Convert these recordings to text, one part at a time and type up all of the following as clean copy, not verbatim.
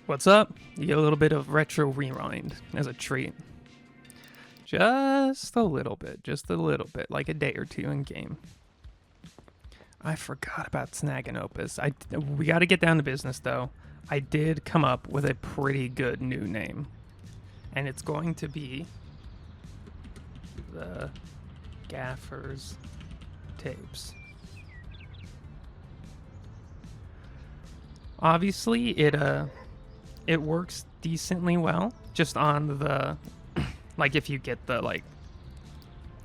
What's up? You get a little bit of retro rewind as a treat. Just a little bit, like a day or two in game. I forgot about Snag and Opus. We got to get down to business though. I did come up with a pretty good new name, and it's going to be the Gaffer's Tapes. Obviously, it works decently well just on the like if you get the like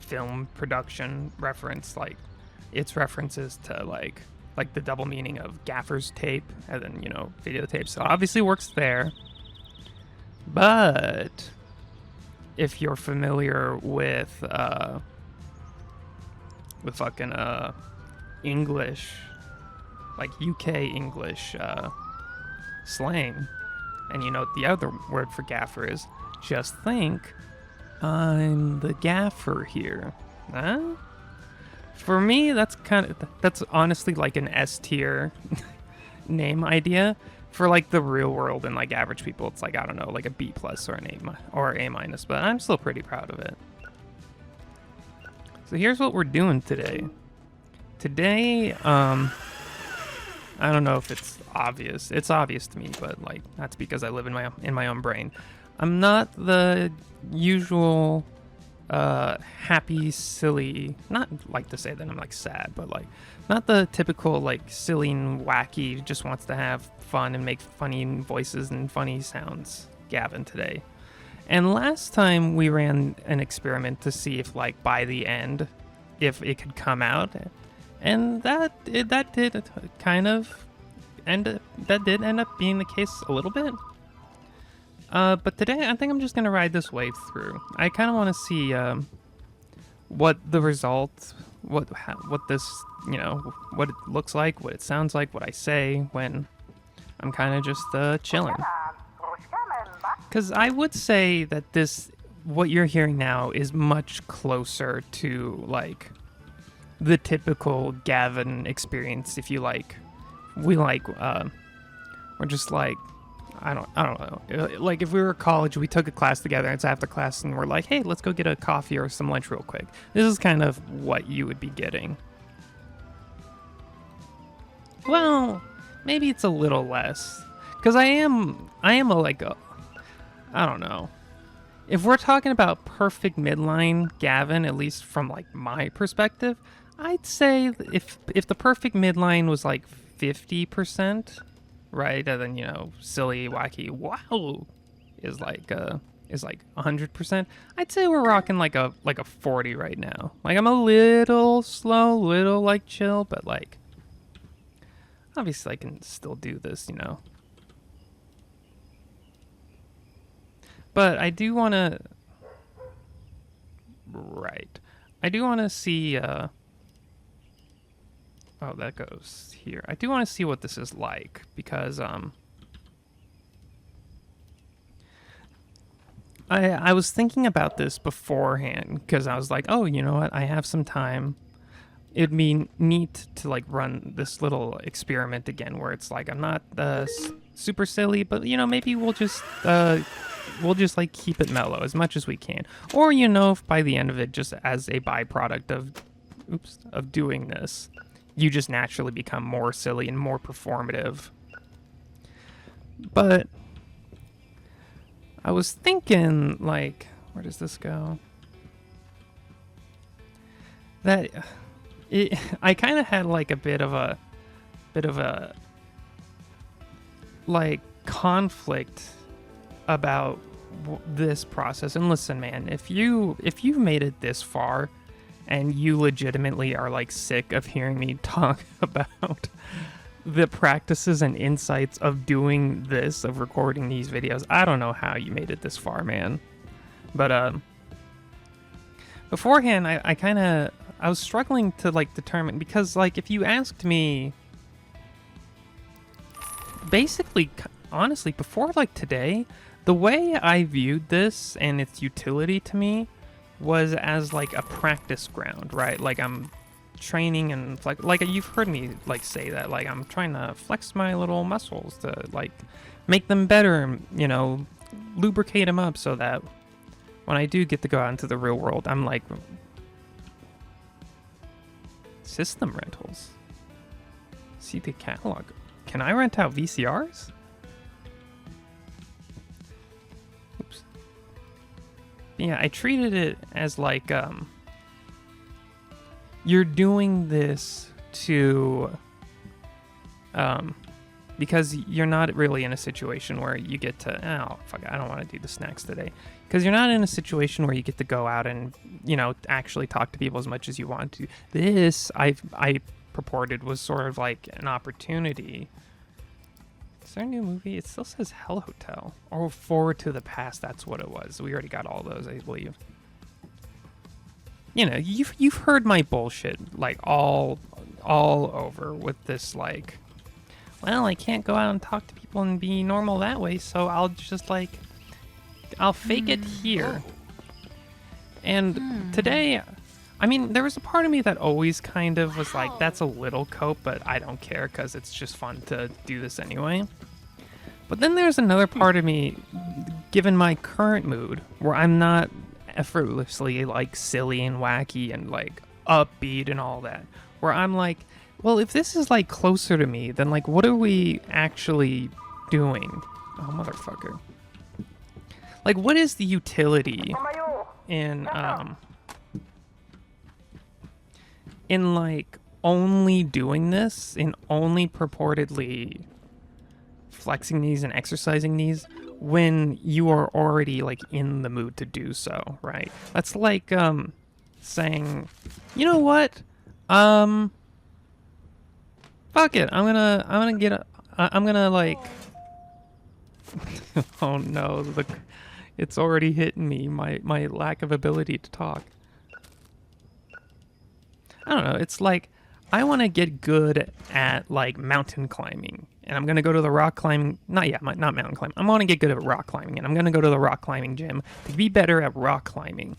film production reference, like its references to like the double meaning of gaffer's tape and then, you know, videotape. So obviously works there. But if you're familiar with fucking English, like UK English slang, and you know what the other word for gaffer is, just think, I'm the gaffer here. Huh? For me, that's honestly like an S tier name idea. For like the real world and like average people, it's like, I don't know, like a B plus or an A minus, but I'm still pretty proud of it. So here's what we're doing today. Today, I don't know if it's obvious. It's obvious to me, but like that's because I live in my own brain. I'm not the usual happy, silly, not like to say that I'm like sad, but like not the typical like silly and wacky, just wants to have fun and make funny voices and funny sounds Gavin today. And last time we ran an experiment to see if like by the end, if it could come out. And that did kind of end up being the case a little bit. But today I think I'm just gonna ride this wave through. I kind of want to see what the result, what this, you know, what it looks like, what it sounds like, what I say when I'm kind of just chilling. Because I would say that what you're hearing now is much closer to like the typical Gavin experience. If you like, we're just like, I don't know. Like if we were at college, we took a class together, and it's after class, and we're like, hey, let's go get a coffee or some lunch real quick. This is kind of what you would be getting. Well, maybe it's a little less, because I am I don't know. If we're talking about perfect midline Gavin, at least from like my perspective, I'd say if the perfect midline was like 50%, right, and then, you know, silly, wacky, wow is like 100%. I'd say we're rocking like a 40 right now. Like I'm a little slow, little like chill, but like obviously I can still do this, you know. But I do want to see oh, that goes here. I do want to see what this is like, because I was thinking about this beforehand, because I was like, oh, you know what? I have some time. It'd be neat to like run this little experiment again, where it's like I'm not super silly, but you know, maybe we'll just like keep it mellow as much as we can, or you know, if by the end of it, just as a byproduct of doing this, you just naturally become more silly and more performative. But I was thinking, like, where does this go? I kind of had like a bit of a like conflict about this process. And listen, man, if you've made it this far, and you legitimately are like sick of hearing me talk about the practices and insights of doing this, of recording these videos, I don't know how you made it this far, man. But beforehand, I was struggling to like determine, because like if you asked me, basically, honestly, before like today, the way I viewed this and its utility to me was as like a practice ground, right? Like I'm training and like you've heard me like say that like I'm trying to flex my little muscles to like make them better, you know, lubricate them up so that when I do get to go out into the real world, I'm like system rentals. See the catalog. Can I rent out VCRs? Oops. Yeah, I treated it as like you're doing this to because you're not really in a situation where you get to, oh fuck, I don't want to do the snacks today, because you're not in a situation where you get to go out and, you know, actually talk to people as much as you want to. This I purported was sort of like an opportunity. Is there a new movie? It still says Hell Hotel or Forward to the Past. That's what it was. We already got all those, I believe. You know, you've heard my bullshit like all over with this, like, well, I can't go out and talk to people and be normal that way, so I'll just like I'll fake it here. And today, I mean, there was a part of me that always kind of was like, that's a little cope, but I don't care because it's just fun to do this anyway. But then there's another part of me, given my current mood, where I'm not effortlessly like silly and wacky and like upbeat and all that, where I'm like, well, if this is like closer to me, then like what are we actually doing? Oh, motherfucker. Like, what is the utility in like only doing this, in only purportedly flexing these and exercising these when you are already like in the mood to do so, right? That's like saying, you know what, fuck it, I'm gonna like oh no, it's already hitting me, my lack of ability to talk. I don't know, it's like I want to get good at like mountain climbing, and I'm gonna go to the rock climbing, not mountain climbing. I want to get good at rock climbing, and I'm gonna go to the rock climbing gym to be better at rock climbing.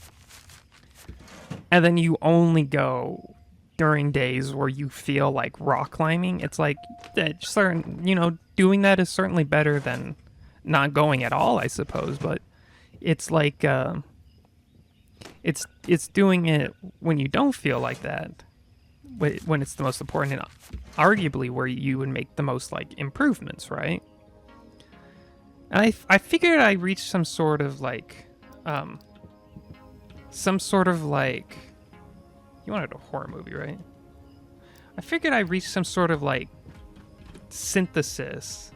And then you only go during days where you feel like rock climbing. It's like that certain, you know, doing that is certainly better than not going at all, I suppose, but it's like it's doing it when you don't feel like that, when it's the most important and arguably where you would make the most like improvements, right? And I figured I reached some sort of like you wanted a horror movie, right? I figured I reached some sort of like synthesis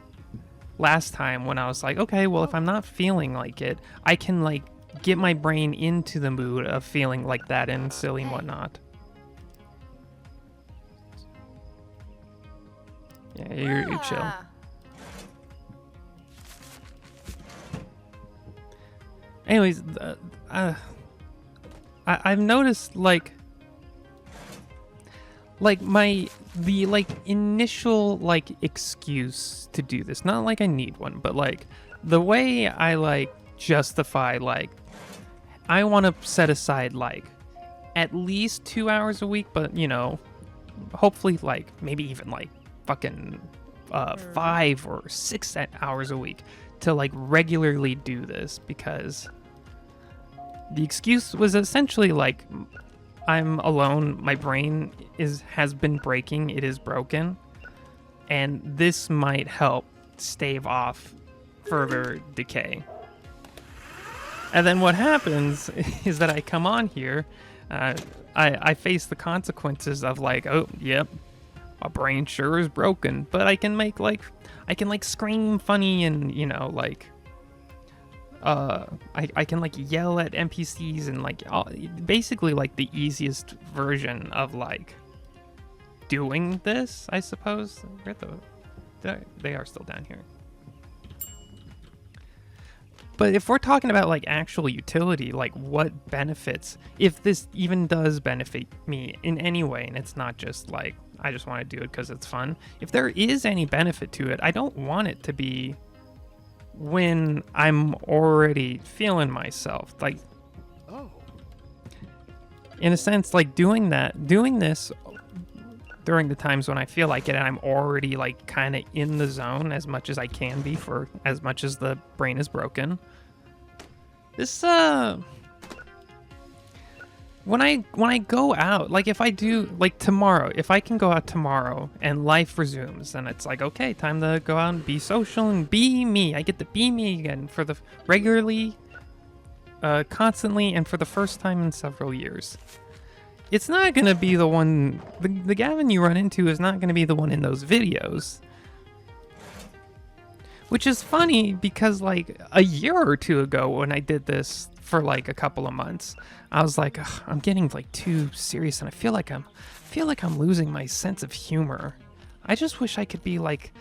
last time when I was like, okay, well, if I'm not feeling like it, I can like get my brain into the mood of feeling like that and silly and whatnot. Yeah, you chill. Anyways, I've noticed like the initial like excuse to do this, not like I need one, but like the way I like justify like I want to set aside like at least 2 hours a week, but you know, hopefully like maybe even like fucking 5 or 6 hours a week to like regularly do this, because the excuse was essentially like, I'm alone, my brain has been breaking, it is broken, and this might help stave off further decay. And then what happens is that I come on here, I face the consequences of like, oh, yep, my brain sure is broken, but I can scream funny and, you know, like, I can like yell at NPCs and like basically like the easiest version of like doing this, I suppose. They are still down here. But if we're talking about like actual utility, like what benefits, if this even does benefit me in any way, and it's not just like I just want to do it because it's fun. If there is any benefit to it, I don't want it to be when I'm already feeling myself, like, in a sense, like doing this during the times when I feel like it and I'm already like kind of in the zone as much as I can be for as much as the brain is broken. This when I go out, like if I do like tomorrow, if I can go out tomorrow and life resumes, then it's like, okay, time to go out and be social and be me. I get to be me again for the regularly, constantly, and for the first time in several years. It's not going to be the one, the Gavin you run into is not going to be the one in those videos. Which is funny because like a year or two ago when I did this for like a couple of months, I was like, I'm getting like too serious and I feel like I'm losing my sense of humor. I just wish I could be like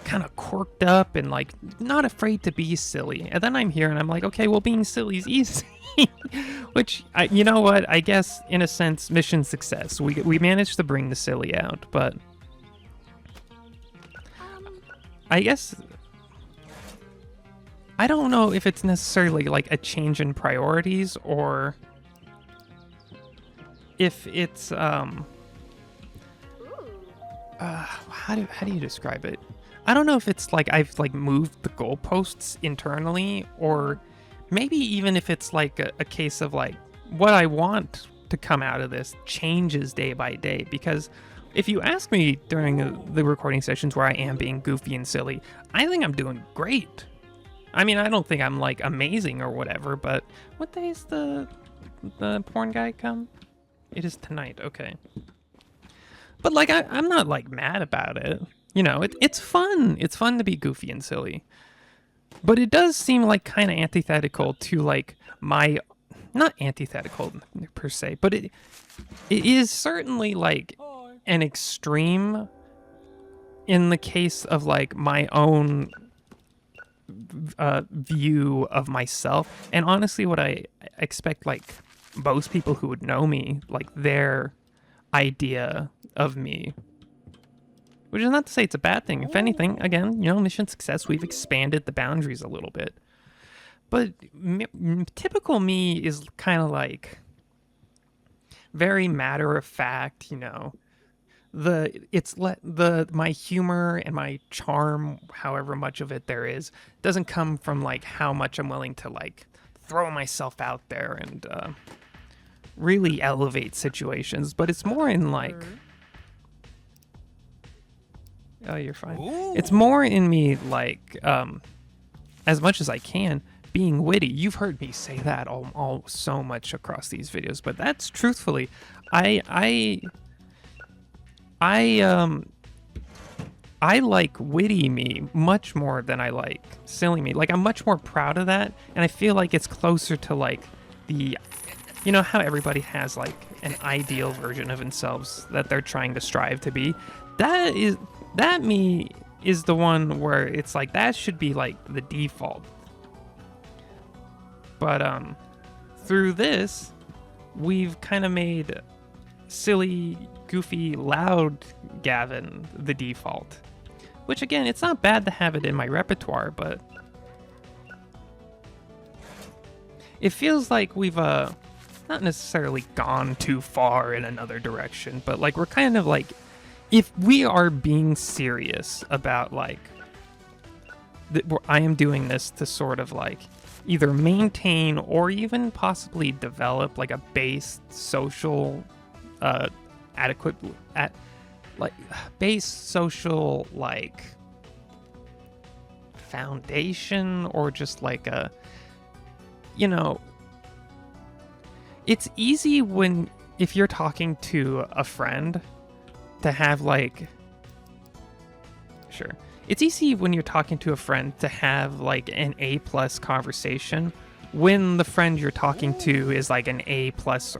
kind of quirked up and like not afraid to be silly. And then I'm here and I'm like, okay, well, being silly is easy. Which, you know what? I guess in a sense, mission success. We managed to bring the silly out, but I guess I don't know if it's necessarily like a change in priorities or if it's how do you describe it? I don't know if it's like I've like moved the goalposts internally, or maybe even if it's like a case of like what I want to come out of this changes day by day. Because if you ask me during the recording sessions where I am being goofy and silly, I think I'm doing great. I mean, I don't think I'm like amazing or whatever, but what day is the porn guy come? It is tonight, okay. But like I'm not like mad about it. You know, it's fun. It's fun to be goofy and silly. But it does seem like kind of antithetical to like my, not antithetical per se, but it is certainly like an extreme in the case of like my own view of myself. And honestly, what I expect like most people who would know me, like their idea of me, which is not to say it's a bad thing. If anything, again, you know, mission success, we've expanded the boundaries a little bit. But typical me is kind of like very matter of fact, you know. My humor and my charm, however much of it there is, doesn't come from like how much I'm willing to like throw myself out there and really elevate situations, but it's more in like oh, you're fine. Ooh. It's more in me like as much as I can being witty. You've heard me say that all so much across these videos, but that's truthfully I like witty me much more than I like silly me. Like I'm much more proud of that, and I feel like it's closer to like the, you know how everybody has like an ideal version of themselves that they're trying to strive to be. That me is the one where it's like that should be like the default. But through this, we've kind of made silly, goofy, loud Gavin the default. Which again, it's not bad to have it in my repertoire, but it feels like we've not necessarily gone too far in another direction, but like we're kind of like, if we are being serious about like I am doing this to sort of like either maintain or even possibly develop like a base social base social like foundation, or just like a, you know, it's easy if you're talking to a friend to have like, sure, it's easy when you're talking to a friend to have like an A+ conversation when the friend you're talking to is like an A+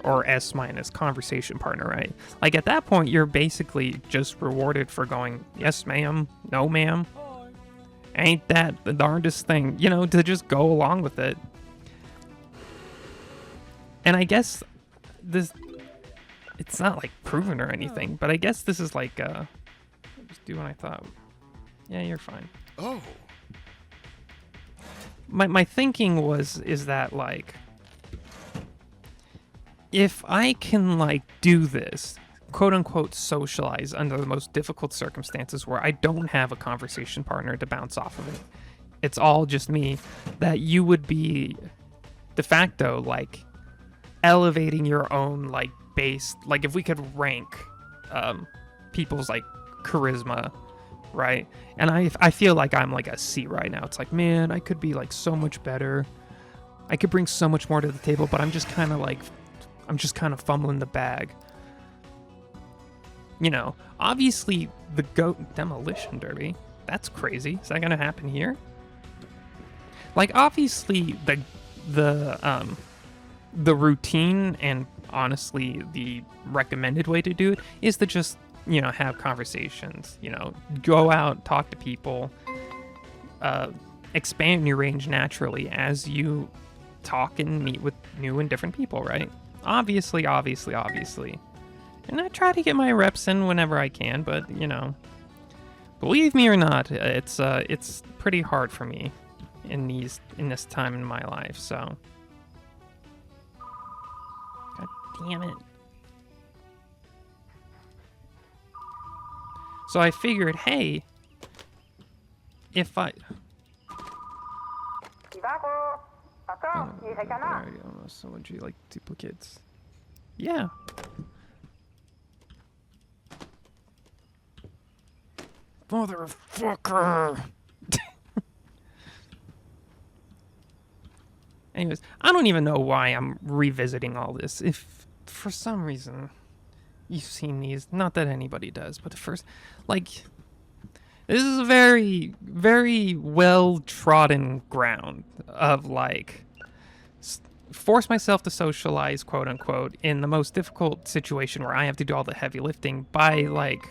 or S- conversation partner, right? Like at that point, you're basically just rewarded for going, yes, ma'am, no, ma'am. Ain't that the darndest thing, you know, to just go along with it. And I guess this, it's not like proven or anything, but I guess this is like, just do what I thought. Yeah, you're fine. Oh. My thinking is that like, if I can like do this quote unquote socialize under the most difficult circumstances where I don't have a conversation partner to bounce off of it. It's all just me, that you would be de facto like elevating your own like base. Like if we could rank people's like charisma, right? And I feel like I'm like a C right now. It's like, man, I could be like so much better. I could bring so much more to the table, but I'm just kind of fumbling the bag. You know, obviously the goat demolition derby, that's crazy. Is that gonna happen here? Like obviously the routine and honestly the recommended way to do it is to just, you know, have conversations, you know, go out, talk to people, expand your range naturally as you talk and meet with new and different people, right? Obviously. And I try to get my reps in whenever I can, but, you know, believe me or not, it's pretty hard for me in this time in my life, so. God damn it. So I figured, hey, if I... Oh, there we go. So would you like duplicates? Yeah. Motherfucker! Anyways, I don't even know why I'm revisiting all this. If for some reason you've seen these, not that anybody does, but the first, like, this is a very, very well-trodden ground of, like, force myself to socialize, quote-unquote, in the most difficult situation where I have to do all the heavy lifting by, like,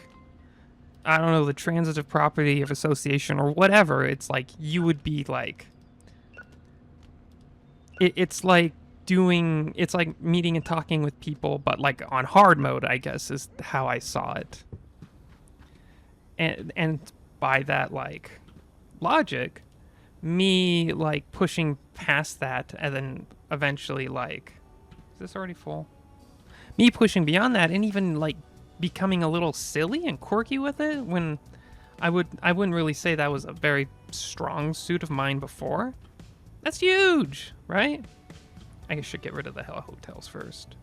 I don't know, the transitive property of association or whatever. It's like, you would be, like, it's like meeting and talking with people, but, like, on hard mode, I guess, is how I saw it. And by that, like, logic, me, like, pushing past that and then eventually, like, is this already full? Me pushing beyond that and even, like, becoming a little silly and quirky with it when I wouldn't really say that was a very strong suit of mine before. That's huge, right? I should get rid of the hell hotels first.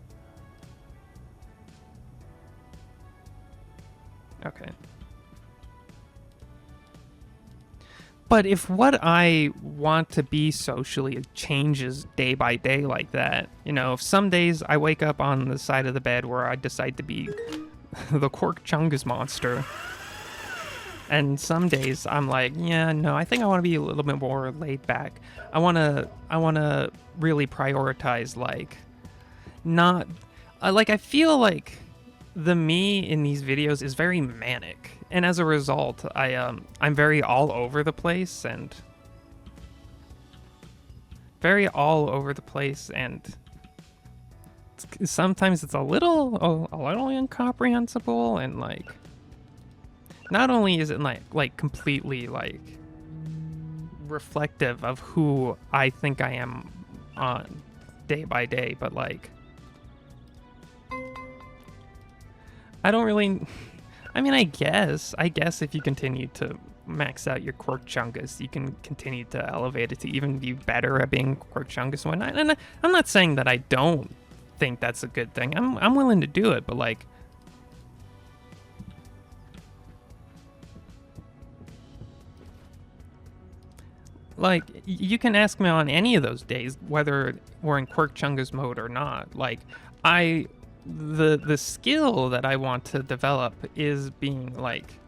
Okay. But if what I want to be socially changes day by day like that, you know, if some days I wake up on the side of the bed where I decide to be the Quark Chungus monster, and some days I'm like, yeah, no, I think I want to be a little bit more laid back. I want to really prioritize, like, not, like, I feel like the me in these videos is very manic. And as a result, I'm very all over the place and sometimes it's a little incomprehensible, and, like, not only is it like completely, like, reflective of who I think I am on day by day, but, like, I don't really, I mean, I guess if you continue to max out your Quark Chungus, you can continue to elevate it to even be better at being Quark Chungus and whatnot. And I'm not saying that I don't think that's a good thing. I'm willing to do it, but, like, you can ask me on any of those days whether we're in Quark Chungus mode or not. Like, the skill that I want to develop is being, like,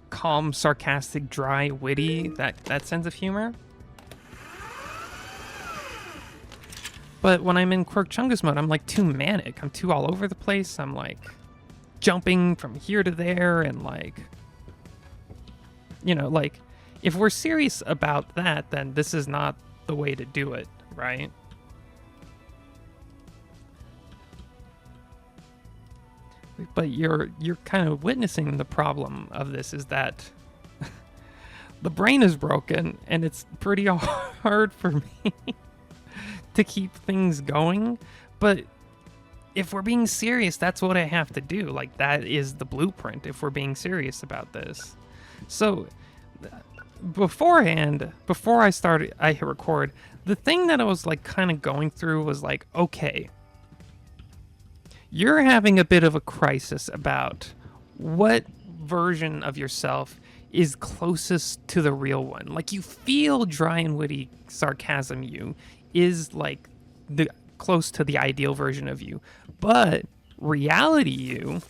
calm, sarcastic, dry, witty, that sense of humor. But when I'm in Quark Chungus mode, I'm, like, too manic. I'm too all over the place. I'm, like, jumping from here to there, and, like, you know, like, if we're serious about that, then this is not the way to do it, right? But you're kind of witnessing the problem of this, is that the brain is broken, and it's pretty hard for me to keep things going. But if we're being serious, that's what I have to do. Like, that is the blueprint if we're being serious about this. So, beforehand, before I hit record, the thing that I was like kind of going through was like, okay, you're having a bit of a crisis about what version of yourself is closest to the real one. Like, you feel dry and witty sarcasm you is like the close to the ideal version of you, but reality you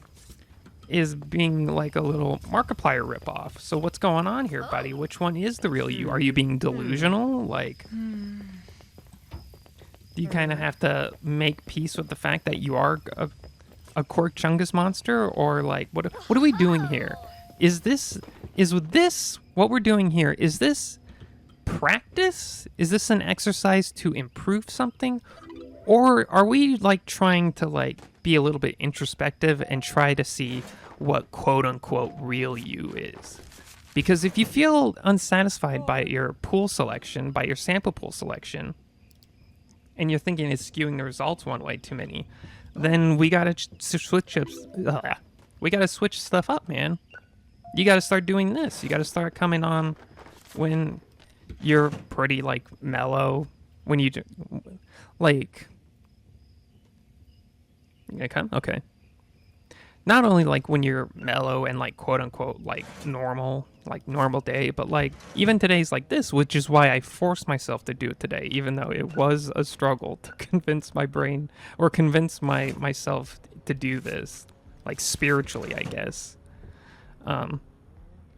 is being like a little Markiplier ripoff. So what's going on here, buddy? Which one is the real you? Are you being delusional? Like, do you kind of have to make peace with the fact that you are a Cork Chungus monster, or like what are we doing here? Is with this what we're doing here? Is this practice? Is this an exercise to improve something? Or are we like trying to like be a little bit introspective and try to see what quote unquote real you is? Because if you feel unsatisfied by your pool selection, by your sample pool selection, and you're thinking it's skewing the results one way too many, then we gotta switch stuff up, man. You gotta start doing this. You gotta start coming on when you're pretty like mellow. When you do, like, you gonna come? Okay. Not only like when you're mellow and like quote unquote like normal day, but like even today's like this, which is why I forced myself to do it today, even though it was a struggle to convince my brain or convince myself to do this, like spiritually, I guess.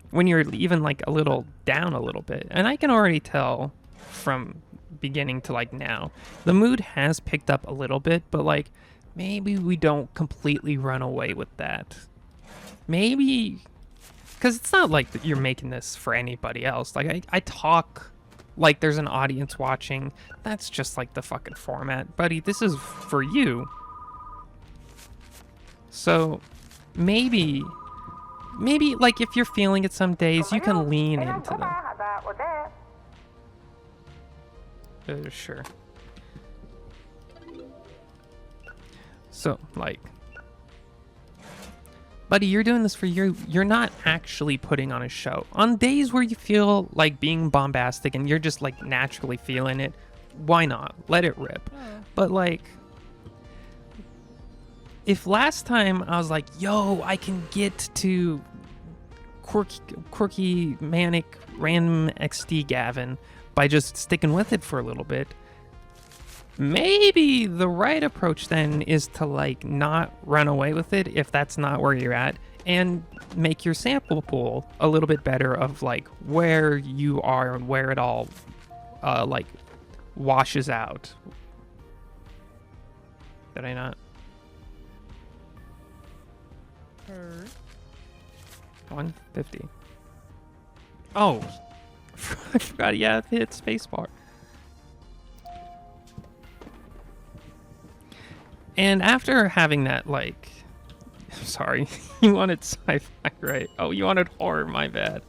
When you're even like a little down a little bit, and I can already tell from beginning to like now, the mood has picked up a little bit, but like maybe we don't completely run away with that. Maybe, because it's not like that you're making this for anybody else. Like I talk like there's an audience watching. That's just like the fucking format, buddy. This is for you. So maybe like if you're feeling it some days, you can lean into them. Sure. So, like, buddy, you're doing this for you. You're not actually putting on a show. On days where you feel like being bombastic and you're just like naturally feeling it, why not? Let it rip. But like, if last time I was like, yo, I can get to quirky, manic, random XD Gavin by just sticking with it for a little bit, maybe the right approach then is to like not run away with it if that's not where you're at, and make your sample pool a little bit better of like where you are and where it all like washes out. Did I not? 150. Oh, I forgot. Yeah, hit spacebar. And after having that, like, sorry, you wanted sci-fi, right? Oh, you wanted horror. My bad.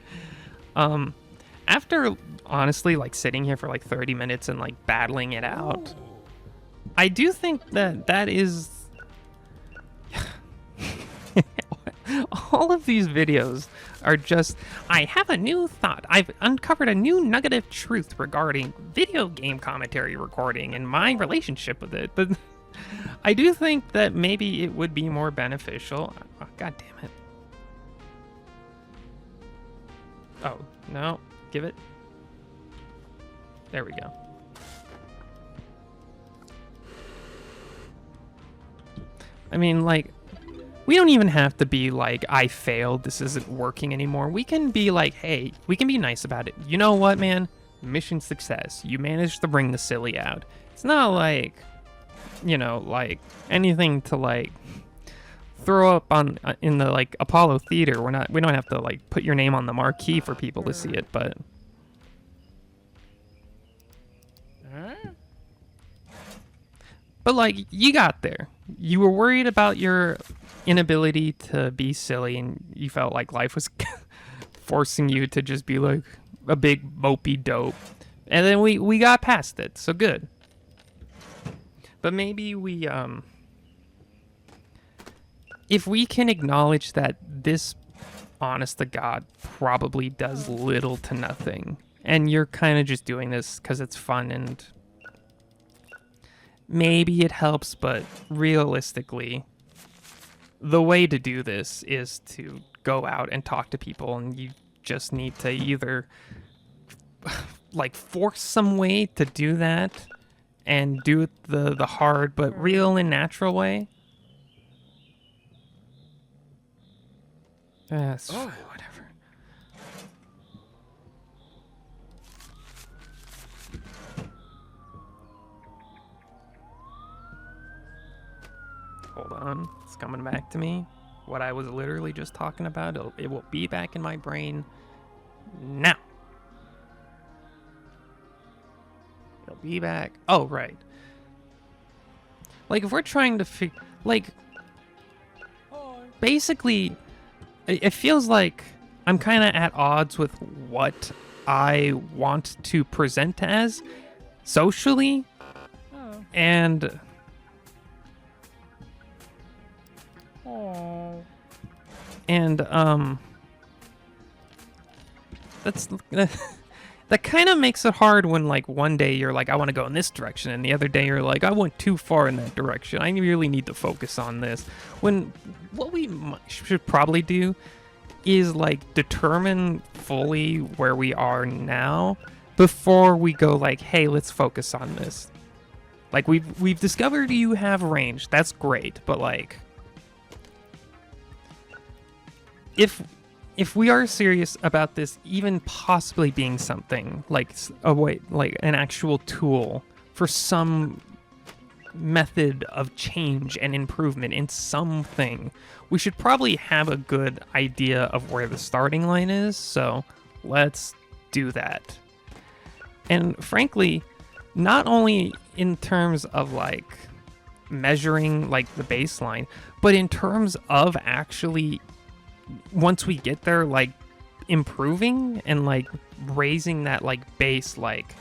After honestly, like sitting here for like 30 minutes and like battling it out, I do think that is. All of these videos are just, I have a new thought. I've uncovered a new nugget of truth regarding video game commentary recording and my relationship with it. But I do think that maybe it would be more beneficial. Oh, God damn it. Oh, no. Give it. There we go. I mean, like, we don't even have to be like, I failed, this isn't working anymore. We can be like, hey, we can be nice about it. You know what, man? Mission success. You managed to bring the silly out. It's not like, you know, like anything to like throw up on in the like Apollo Theater. We don't have to like put your name on the marquee for people to see it, but like you got there. You were worried about your inability to be silly, and you felt like life was forcing you to just be like a big mopey dope, and then we got past it, so good. But maybe we if we can acknowledge that this, honest to God, probably does little to nothing, and you're kind of just doing this because it's fun and maybe it helps, but realistically, the way to do this is to go out and talk to people, and you just need to either like force some way to do that and do it the hard but real and natural way. Whatever. Hold on, it's coming back to me. What I was literally just talking about, it will be back in my brain now. It'll be back. Oh, right. Like, if we're trying to basically, it feels like I'm kind of at odds with what I want to present as socially. And that's that kind of makes it hard when, like, one day you're like, I want to go in this direction, and the other day you're like, I went too far in that direction. I really need to focus on this. When what we should probably do is, like, determine fully where we are now before we go, like, hey, let's focus on this. Like, we've discovered you have range. That's great, but, like, if we are serious about this even possibly being something like like an actual tool for some method of change and improvement in something, we should probably have a good idea of where the starting line is. So let's do that. And frankly, not only in terms of, like, measuring, like, the baseline, but in terms of actually, once we get there, like, improving and, like, raising that, like, base, like,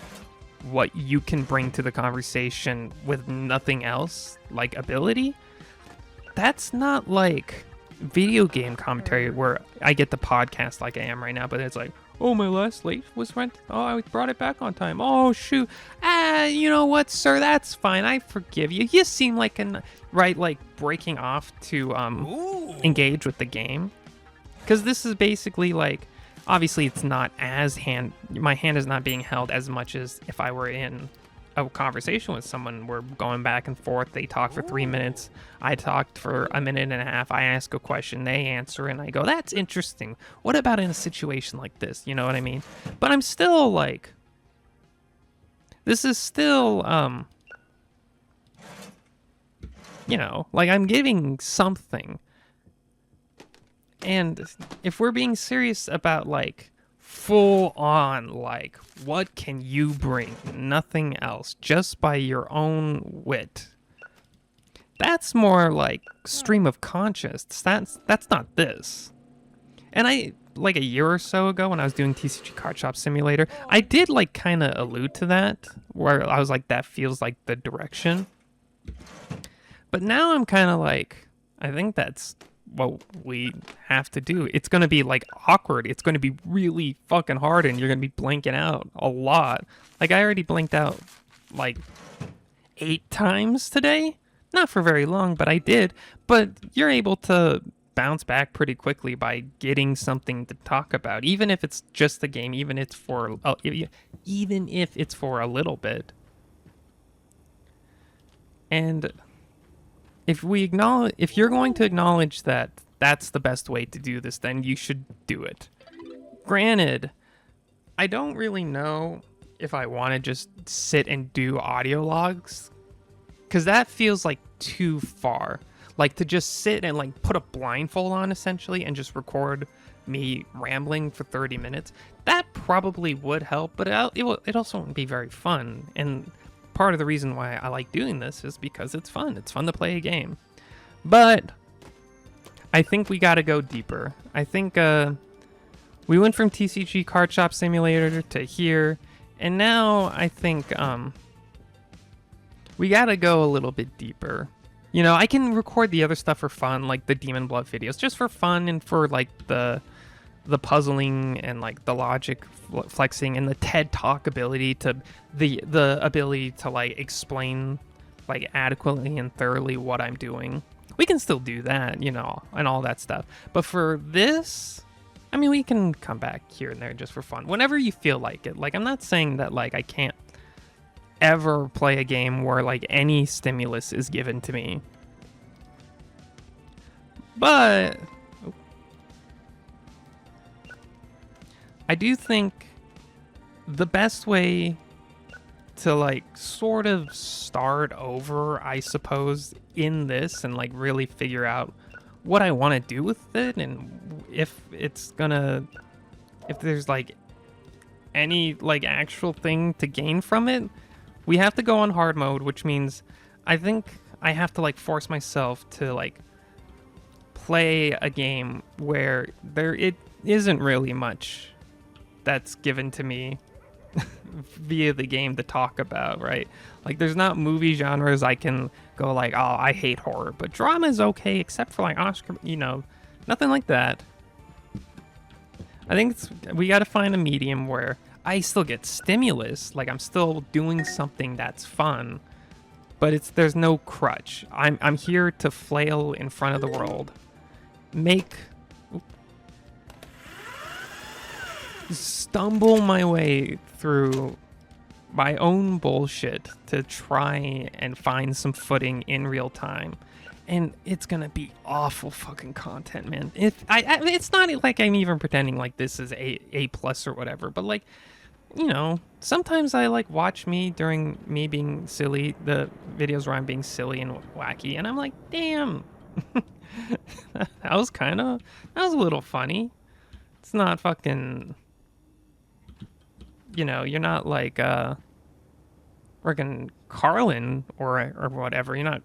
what you can bring to the conversation with nothing else, like, ability. That's not like video game commentary where I get the podcast like I am right now, but it's like, oh, my last late was rent. Oh, I brought it back on time. Oh, shoot. You know what, sir? That's fine. I forgive you. You seem like like, breaking off to engage with the game. Because this is basically, like, obviously it's not as my hand is not being held as much as if I were in a conversation with someone. We're going back and forth. They talk for 3 minutes. I talked for a minute and a half. I ask a question. They answer, and I go, that's interesting. What about in a situation like this? You know what I mean? But I'm still, like, this is still, you know, like, I'm giving something. And if we're being serious about, like, full on, like, what can you bring? Nothing else, just by your own wit. That's more like stream of consciousness. That's not this. And I, like, a year or so ago when I was doing TCG Card Shop Simulator, I did, like, kind of allude to that, where I was like, that feels like the direction. But now I'm kind of like, I think that's what we have to do. It's going to be, like, awkward. It's going to be really fucking hard, and you're going to be blanking out a lot. Like, I already blanked out, like, 8 times today. Not for very long, but I did. But you're able to bounce back pretty quickly by getting something to talk about, even if it's just the game, even if it's for a little bit. And if you're going to acknowledge that that's the best way to do this, then you should do it. Granted, I don't really know if I want to just sit and do audio logs, because that feels like too far. Like, to just sit and, like, put a blindfold on, essentially, and just record me rambling for 30 minutes, that probably would help, but it also wouldn't be very fun. And part of the reason why I like doing this is because it's fun. It's fun to play a game. But I think we got to go deeper. I think we went from TCG Card Shop Simulator to here, and now I think we got to go a little bit deeper. You know, I can record the other stuff for fun, like the Demon Blood videos, just for fun and for like the puzzling and like the logic flexing and the TED Talk ability to the ability to like explain like adequately and thoroughly what I'm doing. We can still do that, you know, and all that stuff. But for this, I mean, we can come back here and there just for fun whenever you feel like it. Like, I'm not saying that like I can't ever play a game where like any stimulus is given to me, but I do think the best way to like sort of start over, I suppose, in this and like really figure out what I want to do with it and if there's like any like actual thing to gain from it, we have to go on hard mode, which means I think I have to like force myself to like play a game where it isn't really much that's given to me via the game to talk about, right? Like, there's not movie genres I can go like, oh, I hate horror, but drama is okay, except for like Oscar, you know, nothing like that. I think we got to find a medium where I still get stimulus, like I'm still doing something that's fun, but there's no crutch. I'm here to flail in front of the world, stumble my way through my own bullshit to try and find some footing in real time. And it's gonna be awful fucking content, man. It's not like I'm even pretending like this is A plus or whatever, but like, you know, sometimes I like watch me during me being silly, the videos where I'm being silly and wacky, and I'm like, damn, that was a little funny. It's not fucking, you know, you're not like friggin' Carlin or whatever. You're not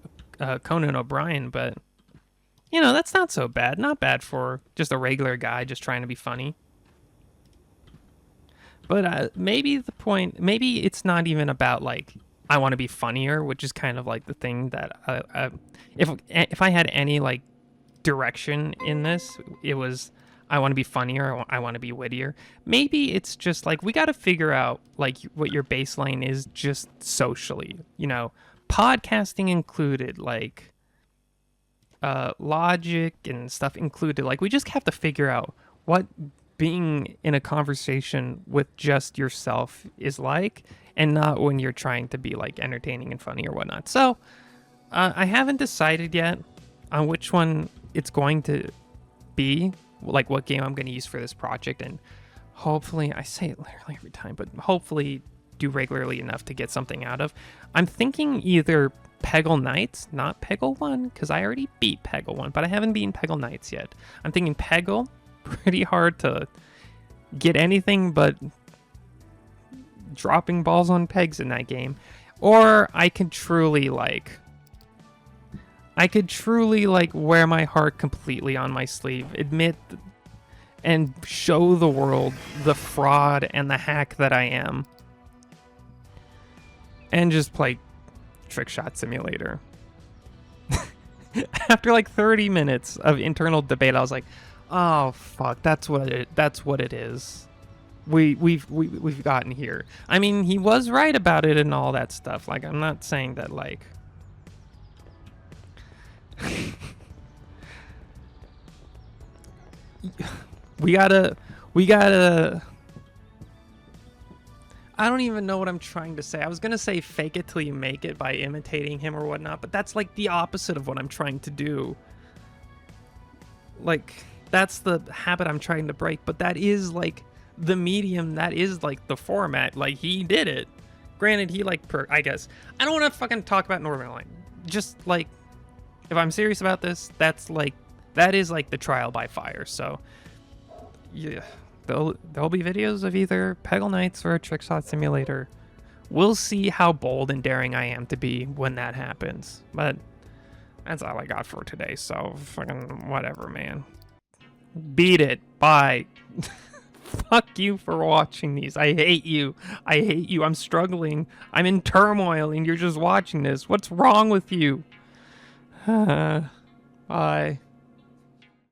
Conan O'Brien, but you know, that's not so bad. Not bad for just a regular guy just trying to be funny. But maybe it's not even about like I want to be funnier, which is kind of like the thing that if I had any like direction in this, it was I want to be funnier, I want to be wittier. Maybe it's just like we got to figure out like what your baseline is just socially, you know, podcasting included, like logic and stuff included. Like we just have to figure out what being in a conversation with just yourself is like, and not when you're trying to be like entertaining and funny or whatnot. So I haven't decided yet on which one it's going to be, like what game I'm going to use for this project, and hopefully, I say it literally every time, but hopefully do regularly enough to get something out of. I'm thinking either Peggle Knights, not Peggle 1, because I already beat Peggle 1, but I haven't beaten Peggle Knights yet. I'm thinking Peggle, pretty hard to get anything but dropping balls on pegs in that game. Or I could truly like wear my heart completely on my sleeve, admit and show the world the fraud and the hack that I am, and just play Trick Shot Simulator. After like 30 minutes of internal debate, I was like, oh fuck, that's what it is. We've gotten here. I mean, he was right about it and all that stuff. Like, I'm not saying that like we gotta I don't even know what I'm trying to say. I was gonna say fake it till you make it by imitating him or whatnot, but that's like the opposite of what I'm trying to do. Like, that's the habit I'm trying to break, but that is like the medium, that is like the format. Like, he did it. Granted, he like I guess I don't want to fucking talk about Northern Line. Just like, if I'm serious about this, that is like the trial by fire. So yeah, there'll be videos of either Peggle Knights or a Trick Shot Simulator. We'll see how bold and daring I am to be when that happens. But that's all I got for today. So fucking whatever, man. Beat it. Bye. Fuck you for watching these. I hate you. I'm struggling. I'm in turmoil and you're just watching this. What's wrong with you? Bye.